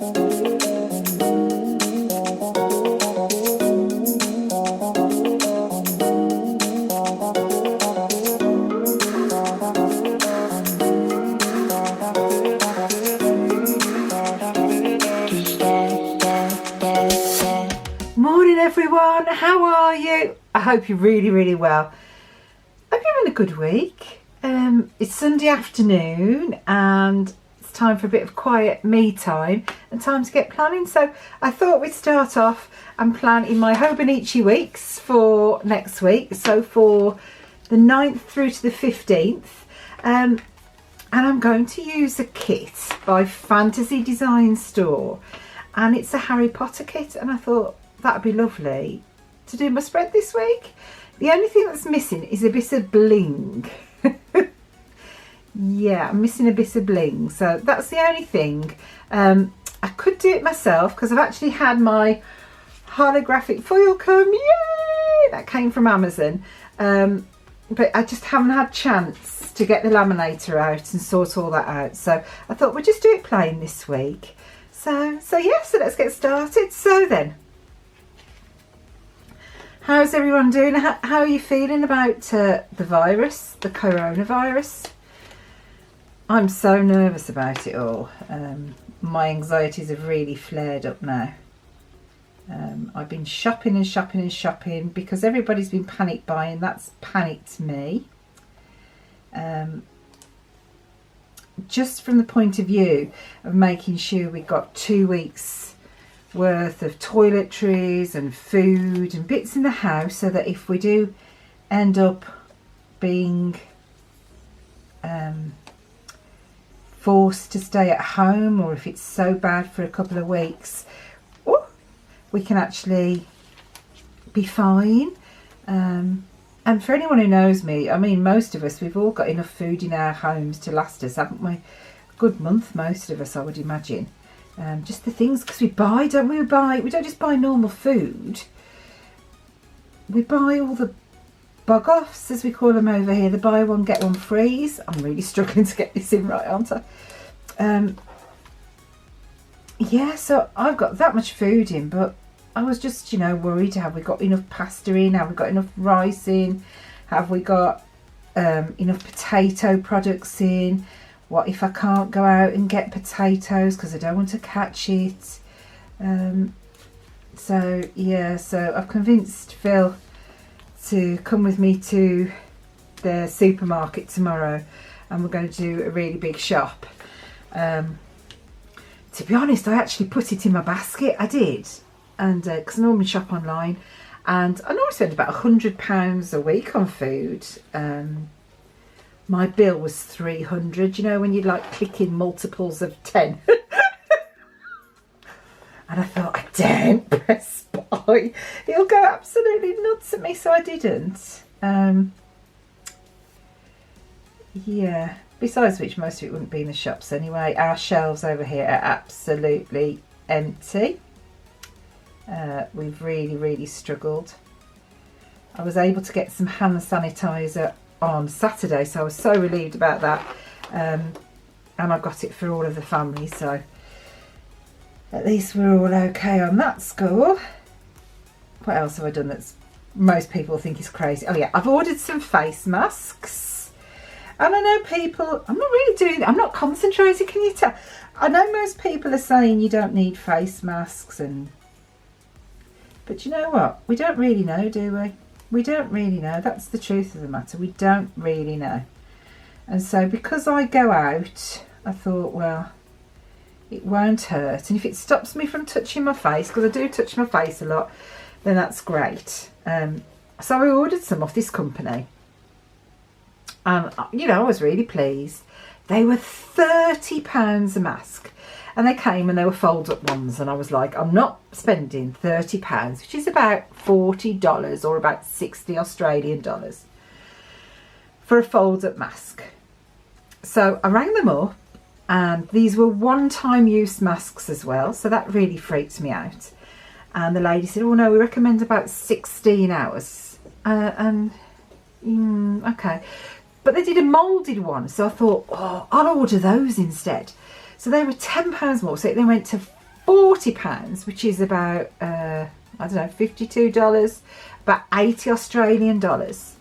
Morning everyone, how are you? I hope you're really well. Hope you're having a good week. It's Sunday afternoon and it's time for a bit of quiet me time and time to get planning. So I thought we'd start off and plan in my Hobonichi weeks for next week. So for the 9th through to the 15th. And I'm going to use a kit by Fantasy Design Store. And it's a Harry Potter kit, and I thought that'd be lovely to do my spread this week. The only thing that's missing is a bit of bling. Yeah, I'm missing a bit of bling, so that's the only thing. I could do it myself because I've actually had my holographic foil come. Yay! That came from Amazon, but I just haven't had chance to get the laminator out and sort all that out. So I thought we'll just do it plain this week. So let's get started. So then, how's everyone doing? How are you feeling about the virus, the coronavirus? I'm so nervous about it all. My anxieties have really flared up now. I've been shopping because everybody's been panic buying. That's panicked me. Just from the point of view of making sure we got 2 weeks worth of toiletries and food and bits in the house, so that if we do end up being forced to stay at home, or if it's so bad for a couple of weeks, we can actually be fine. And for anyone who knows me, I mean, most of us, we've all got enough food in our homes to last us, haven't we? A good month, most of us, I would imagine. Just the things, because we buy, don't we? We don't just buy normal food. We buy all the bug-offs, as we call them over here, the buy one, get one frees. I'm really struggling to get this in right, aren't I? Yeah, so I've got that much food in, but I was just, worried. Have we got enough pasta in? Have we got enough rice in? Have we got enough potato products in? What if I can't go out and get potatoes because I don't want to catch it? So I've convinced Phil to come with me to the supermarket tomorrow, and we're going to do a really big shop. To be honest, I actually put it in my basket. I did. And because I normally shop online, and I normally spend about £100 a week on food. My bill was £300. When you like clicking multiples of 10. And I thought, I daren't press buy. It'll go absolutely nuts at me, so I didn't. Yeah. Besides which, most of it wouldn't be in the shops anyway. Our shelves over here are absolutely empty. We've really struggled. I was able to get some hand sanitizer on Saturday, so I was so relieved about that. And I got it for all of the family, so at least we're all okay on that score. What else have I done that's most people think is crazy? Oh yeah, I've ordered some face masks. And I know people, I'm not concentrating, can you tell? I know most people are saying you don't need face masks, but you know what? We don't really know, do we? We don't really know. That's the truth of the matter. We don't really know. And so because I go out, I thought, well, it won't hurt. And if it stops me from touching my face, because I do touch my face a lot, then that's great. So I ordered some off this company. And, I was really pleased. They were £30 a mask. And they came and they were fold-up ones. And I was like, I'm not spending £30, which is about $40 or about 60 Australian dollars, for a fold-up mask. So I rang them up, and these were one-time use masks as well. So that really freaked me out. And the lady said, oh no, we recommend about 16 hours. Okay. But they did a moulded one. So I thought, oh, I'll order those instead. So they were £10 more. So they went to £40, which is about I don't know, $52, about 80 Australian dollars.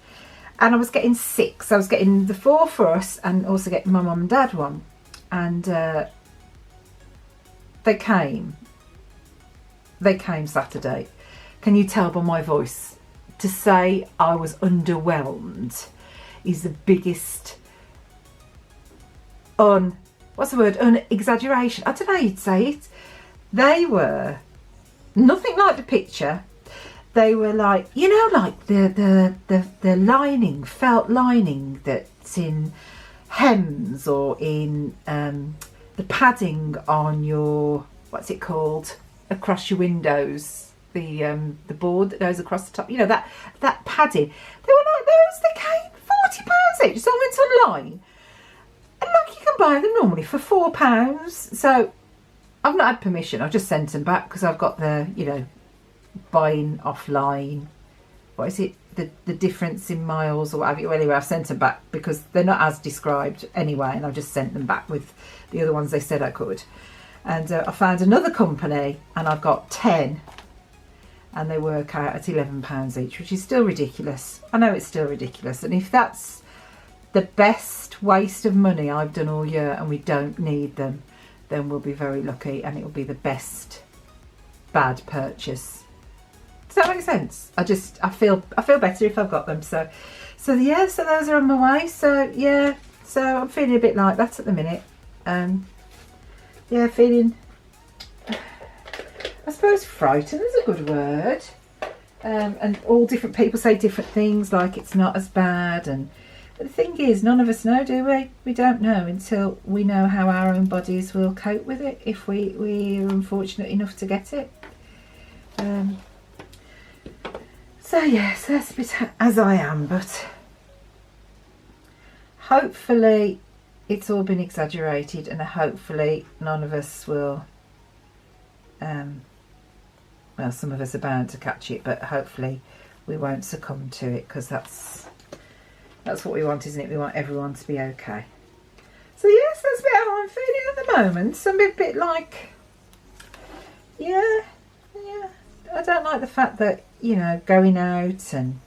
And I was getting 6. I was getting the 4 for us and also getting my mum and dad one. And they came Saturday. Can you tell by my voice? To say I was underwhelmed is the biggest exaggeration. I don't know how you'd say it. They were nothing like the picture. They were like, you know, like the lining, felt lining that's in hems or in the padding on your, what's it called, across your windows, the board that goes across the top, you know, that padding. They were like those. They came £40 each, so I went online, and like you can buy them normally for £4. So I've not had permission. I've just sent them back because I've got the, you know, buying offline, what is it, the difference in miles or whatever. Well, anyway, I've sent them back because they're not as described anyway, and I've just sent them back with the other ones they said I could. And I found another company and I've got 10, and they work out at £11 each, which is still ridiculous. I know it's still ridiculous, and if that's the best waste of money I've done all year and we don't need them, then we'll be very lucky, and it will be the best bad purchase. Does that make sense? I feel better if I've got them. So yeah, so those are on my way. So yeah, so I'm feeling a bit like that at the minute. Yeah, feeling, I suppose frightened is a good word. And all different people say different things, like it's not as bad. But the thing is, none of us know, do we? We don't know until we know how our own bodies will cope with it, if we are unfortunate enough to get it. So yes, that's a bit as I am, but hopefully it's all been exaggerated, and hopefully none of us will, well, some of us are bound to catch it, but hopefully we won't succumb to it, because that's what we want, isn't it? We want everyone to be okay. So yes, that's a bit how I'm feeling at the moment. So I'm a bit like, yeah, I don't like the fact that, you know, going out, and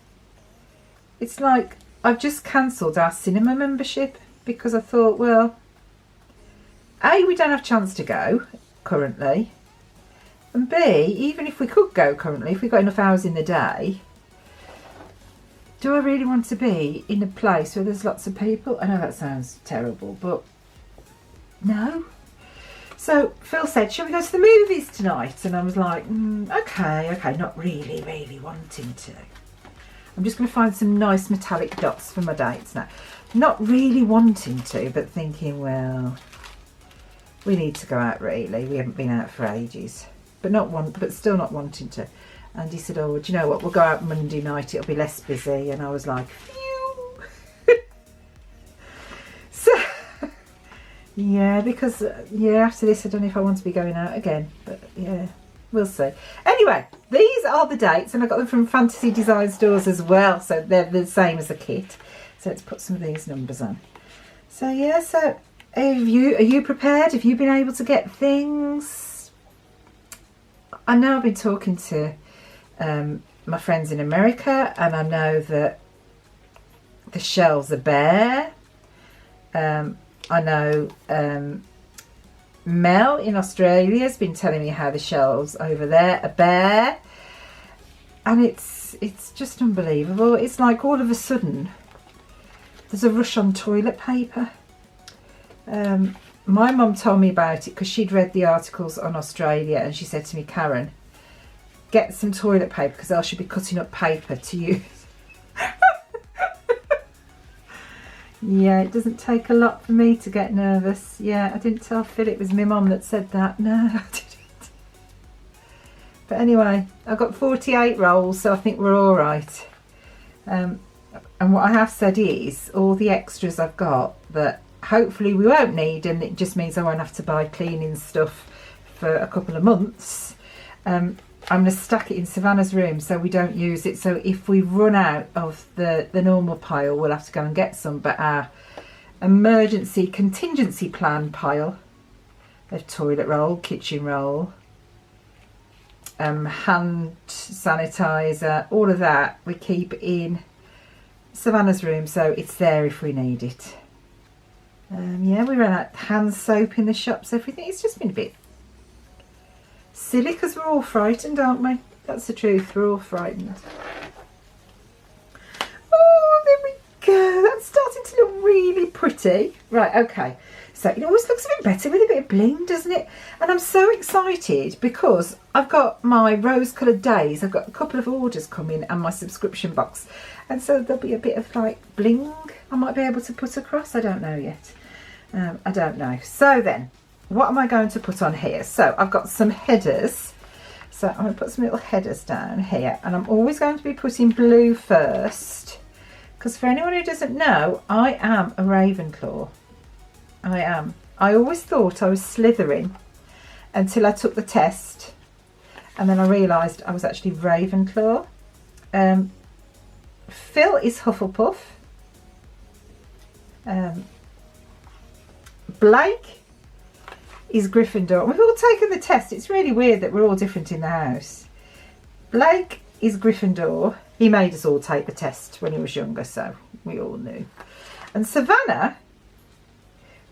it's like I've just cancelled our cinema membership because I thought, well, A, we don't have a chance to go currently, and B, even if we could go currently, if we got enough hours in the day, do I really want to be in a place where there's lots of people? I know that sounds terrible, but no. So Phil said, shall we go to the movies tonight? And I was like, okay, not really wanting to. I'm just going to find some nice metallic dots for my dates now. Not really wanting to, but thinking, well, we need to go out really. We haven't been out for ages. But still not wanting to. And he said, oh, do you know what? We'll go out Monday night. It'll be less busy. And I was like, phew. So, yeah, because, after this, I don't know if I want to be going out again. But, yeah, we'll see. Anyway, these are the dates. And I got them from Fantasy Design Stores as well. So they're the same as a kit. So let's put some of these numbers on. So, yeah, so are you prepared? Have you been able to get things? I know I've been talking to my friends in America, and I know that the shelves are bare. I know Mel in Australia has been telling me how the shelves over there are bare, and it's just unbelievable. It's like all of a sudden there's a rush on toilet paper. My mum told me about it because she'd read the articles on Australia, and she said to me, Karen, get some toilet paper because I should be cutting up paper to use. Yeah, it doesn't take a lot for me to get nervous. Yeah, I didn't tell Phil it was my mum that said that. No, I didn't. But anyway, I've got 48 rolls, so I think we're all right. And what I have said is all the extras I've got that hopefully we won't need, and it just means I won't have to buy cleaning stuff for a couple of months. I'm going to stack it in Savannah's room so we don't use it. So if we run out of the normal pile, we'll have to go and get some. But our emergency contingency plan pile of toilet roll, kitchen roll, hand sanitizer, all of that we keep in Savannah's room, so it's there if we need it. Yeah, we ran out hand soap in the shops, everything. It's just been a bit silly because we're all frightened, aren't we? That's the truth, we're all frightened. Oh, there we go. That's starting to look really pretty. Right, okay. So it always looks a bit better with a bit of bling, doesn't it? And I'm so excited because I've got my rose-coloured days. I've got a couple of orders coming and my subscription box. And so there'll be a bit of like bling I might be able to put across. I don't know yet. I don't know. So then, what am I going to put on here? So I've got some headers. So I'm going to put some little headers down here. And I'm always going to be putting blue first. Because for anyone who doesn't know, I am a Ravenclaw. I am. I always thought I was Slytherin until I took the test. And then I realised I was actually Ravenclaw. Phil is Hufflepuff. Blake is Gryffindor. We've all taken the test. It's really weird that we're all different in the house. Blake is Gryffindor. He made us all take the test when he was younger, so we all knew. And Savannah,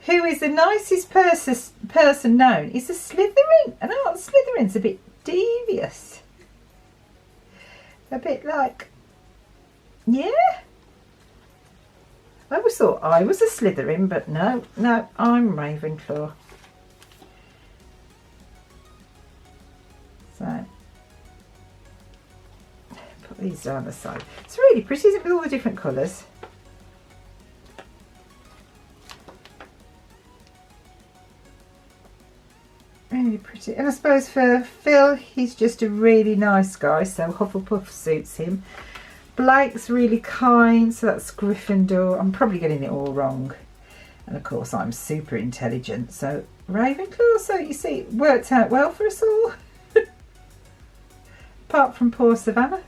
who is the nicest person known, is a Slytherin. And Slytherin's a bit devious. A bit like, yeah. I always thought I was a Slytherin, but no, I'm Ravenclaw. So, put these down the side. It's really pretty, isn't it, with all the different colours? Really pretty. And I suppose for Phil, he's just a really nice guy, so Hufflepuff suits him. Blake's really kind, so that's Gryffindor. I'm probably getting it all wrong. And of course I'm super intelligent, so Ravenclaw. So you see, it worked out well for us all. Apart from poor Savannah.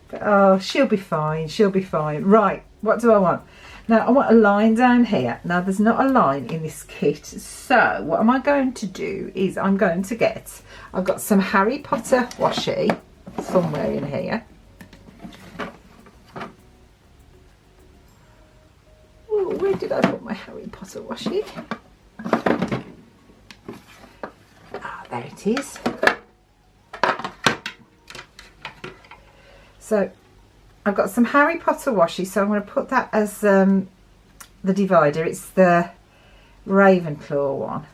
But oh, she'll be fine, she'll be fine. Right, what do I want? Now I want a line down here. Now there's not a line in this kit, so what am I going to do is I'm going to get, I've got some Harry Potter washi somewhere in here. Oh, where did I put my Harry Potter washi? Ah, there it is. So I've got some Harry Potter washi, so I'm going to put that as the divider. It's the Ravenclaw one.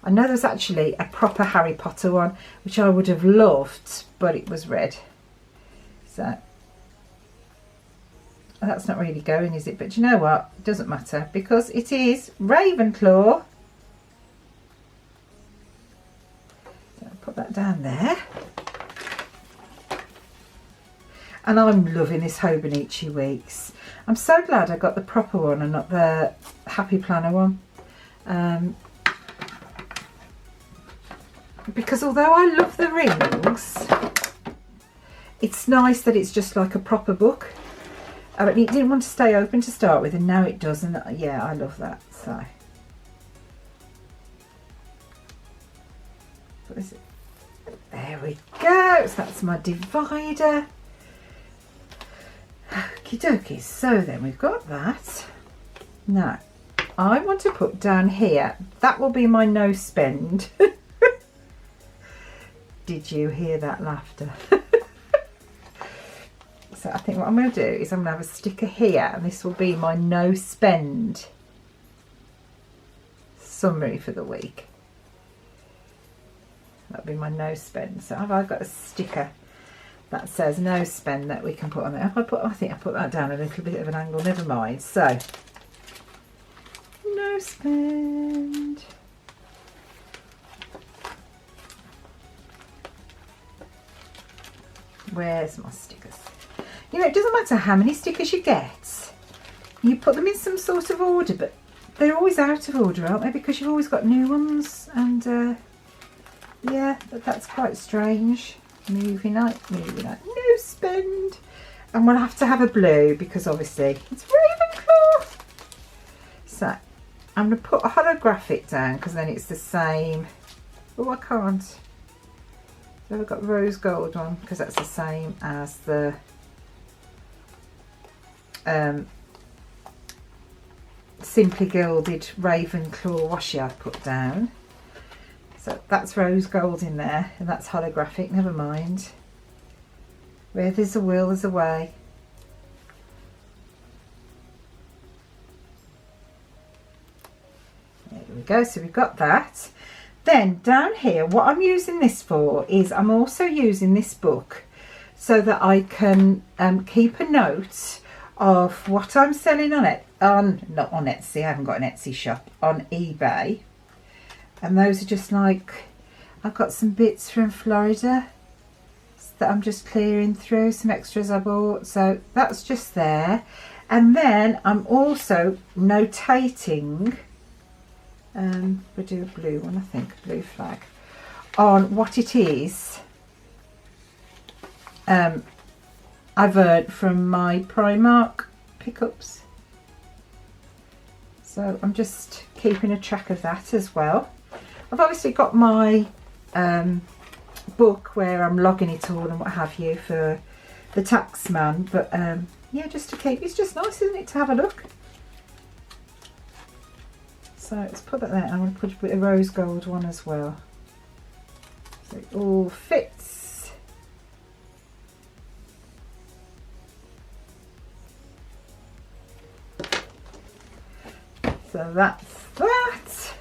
I know there's actually a proper Harry Potter one, which I would have loved, but it was red. So that's not really going, is it? But you know what? It doesn't matter because it is Ravenclaw. So I'll put that down there. And I'm loving this Hobonichi Weeks. I'm so glad I got the proper one and not the Happy Planner one. Because although I love the rings, it's nice that it's just like a proper book. I mean, it didn't want to stay open to start with, and now it does, and yeah, I love that. So, what is it? There we go. So that's my divider. Okie dokie. So then we've got that. Now, I want to put down here, that will be my no spend. Did you hear that laughter? So I think what I'm going to do is I'm going to have a sticker here, and this will be my no spend summary for the week. That'll be my no spend. So have I got a sticker that says no spend that we can put on there? Have I put, I think I put that down a little bit of an angle, never mind. So no spend. Where's my stickers? You know, it doesn't matter how many stickers you get. You put them in some sort of order, but they're always out of order, aren't they? Because you've always got new ones. And yeah, that's quite strange. Moving on, no spend. And we'll have to have a blue because obviously it's Ravenclaw. So I'm going to put a holographic down because then it's the same. Oh, I can't. So I've got rose gold one because that's the same as the Simply Gilded Ravenclaw washi I put down. So that's rose gold in there, and that's holographic, never mind. Where there's a will, there's a way. There we go, so we've got that. Then down here, what I'm using this for is I'm also using this book so that I can keep a note of what I'm selling on it, not on Etsy, I haven't got an Etsy shop, on eBay. And those are just like, I've got some bits from Florida that I'm just clearing through, some extras I bought, so that's just there. And then I'm also notating, we'll do a blue one, I think, a blue flag, on what it is I've earned from my Primark pickups. So I'm just keeping a track of that as well. I've obviously got my book where I'm logging it all and what have you for the tax man, but yeah, just to keep, it's just nice, isn't it, to have a look. So let's put that there. I'm going to put a bit of rose gold one as well, so it all fits. So that's that.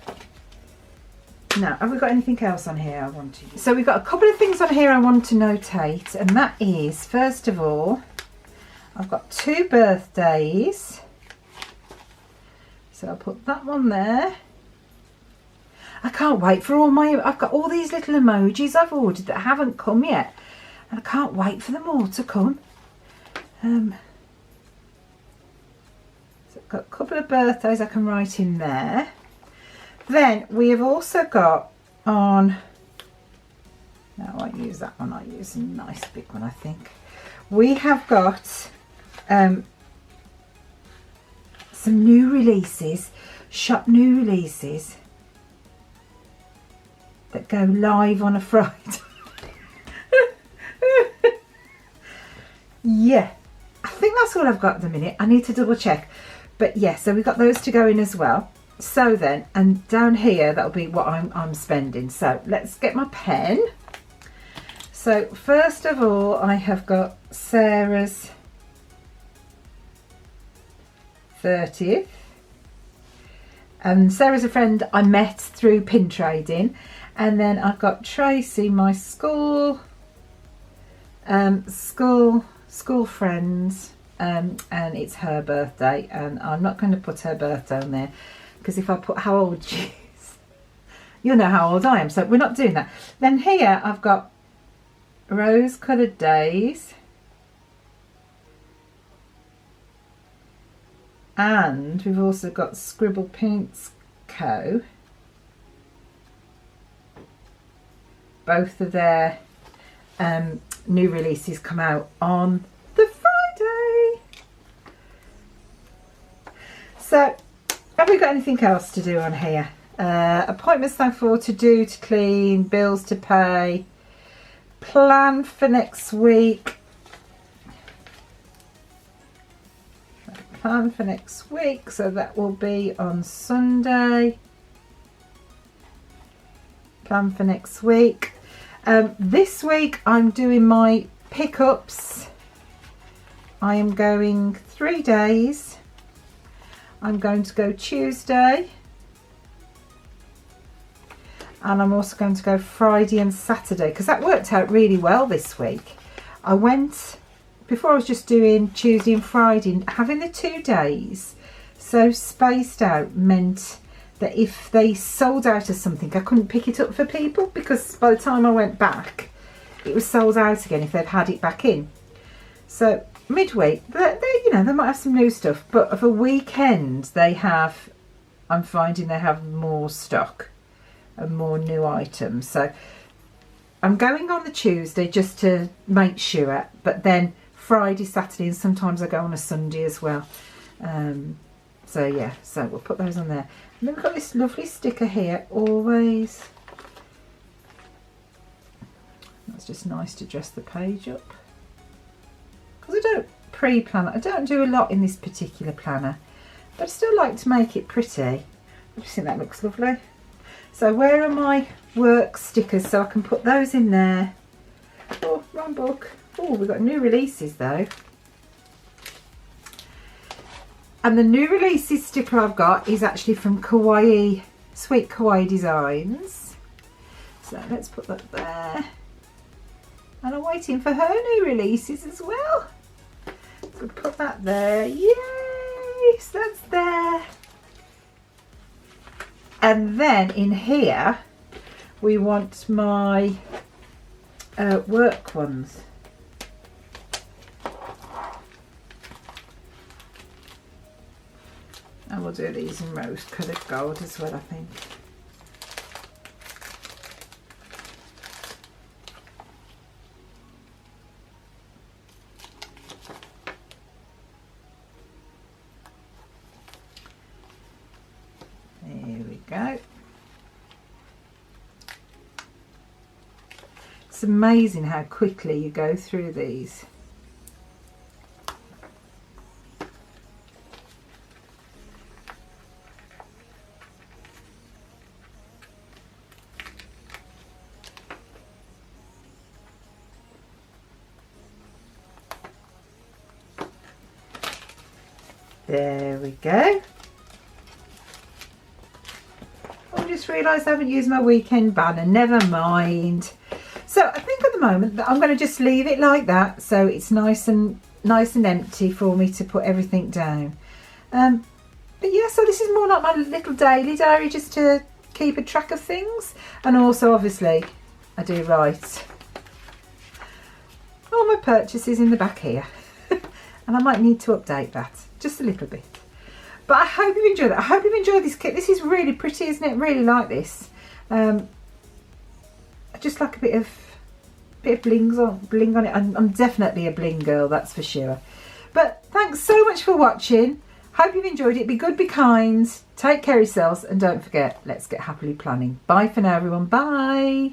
Now, have we got anything else on here I want to use? So we've got a couple of things on here I want to notate, and that is, first of all, I've got 2 birthdays. So I'll put that one there. I can't wait for all my, I've got all these little emojis I've ordered that haven't come yet, and I can't wait for them all to come. So I've got a couple of birthdays I can write in there. Then we have also got on, no, I won't use that one, I'll use a nice big one, I think. We have got some new releases, shop new releases that go live on a Friday. Yeah, I think that's all I've got at the minute. I need to double check. But yeah, so we've got those to go in as well. So then, and down here, that'll be what I'm spending. So let's get my pen. So first of all, I have got Sarah's 30th. And Sarah's a friend I met through pin trading. And then I've got Tracy, my school friends, and it's her birthday. And I'm not going to put her birthday on there, because if I put how old she is, you'll know how old I am, so we're not doing that. Then here I've got Rose Coloured Days, and we've also got Scribble Paints Co. Both of their new releases come out on the Friday. So have we got anything else to do on here? Appointments thankful to do, to clean, bills to pay, plan for next week. Plan for next week, so that will be on Sunday. Plan for next week. This week I'm doing my pickups. I am going 3 days. I'm going to go Tuesday, and I'm also going to go Friday and Saturday, because that worked out really well this week. I went, before I was just doing Tuesday and Friday, having the 2 days so spaced out meant that if they sold out of something, I couldn't pick it up for people, because by the time I went back it was sold out again if they've had it back in. So midweek, you know, they might have some new stuff, but of a weekend they have, I'm finding they have more stock and more new items. So I'm going on the Tuesday just to make sure, but then Friday, Saturday, and sometimes I go on a Sunday as well. So yeah, so we'll put those on there. And then we've got this lovely sticker here, always That's just nice to dress the page up. Because I don't pre-plan it. I don't do a lot in this particular planner, but I still like to make it pretty. I just think that looks lovely. So where are my work stickers so I can put those in there? Oh, wrong book. Oh, we've got new releases though. And the new releases sticker I've got is actually from Kawaii, Sweet Kawaii Designs. So let's put that there. And I'm waiting for her new releases as well. So put that there. Yay! So that's there. And then in here, we want my work ones. And we'll do these in rose coloured gold as well, I think. There we go. It's amazing how quickly you go through these. There we go. I just realised I haven't used my weekend banner. Never mind. So I think at the moment that I'm going to just leave it like that, so it's nice and empty for me to put everything down. But yeah, so this is more like my little daily diary, just to keep a track of things, and also obviously I do write all my purchases in the back here. And I might need to update that just a little bit. But I hope you enjoyed that. I hope you've enjoyed this kit. This is really pretty, isn't it? Really like this. I just like a bit of bling on it. I'm definitely a bling girl, that's for sure. But thanks so much for watching. Hope you've enjoyed it. Be good, be kind, take care of yourselves, and don't forget, let's get happily planning. Bye for now, everyone. Bye.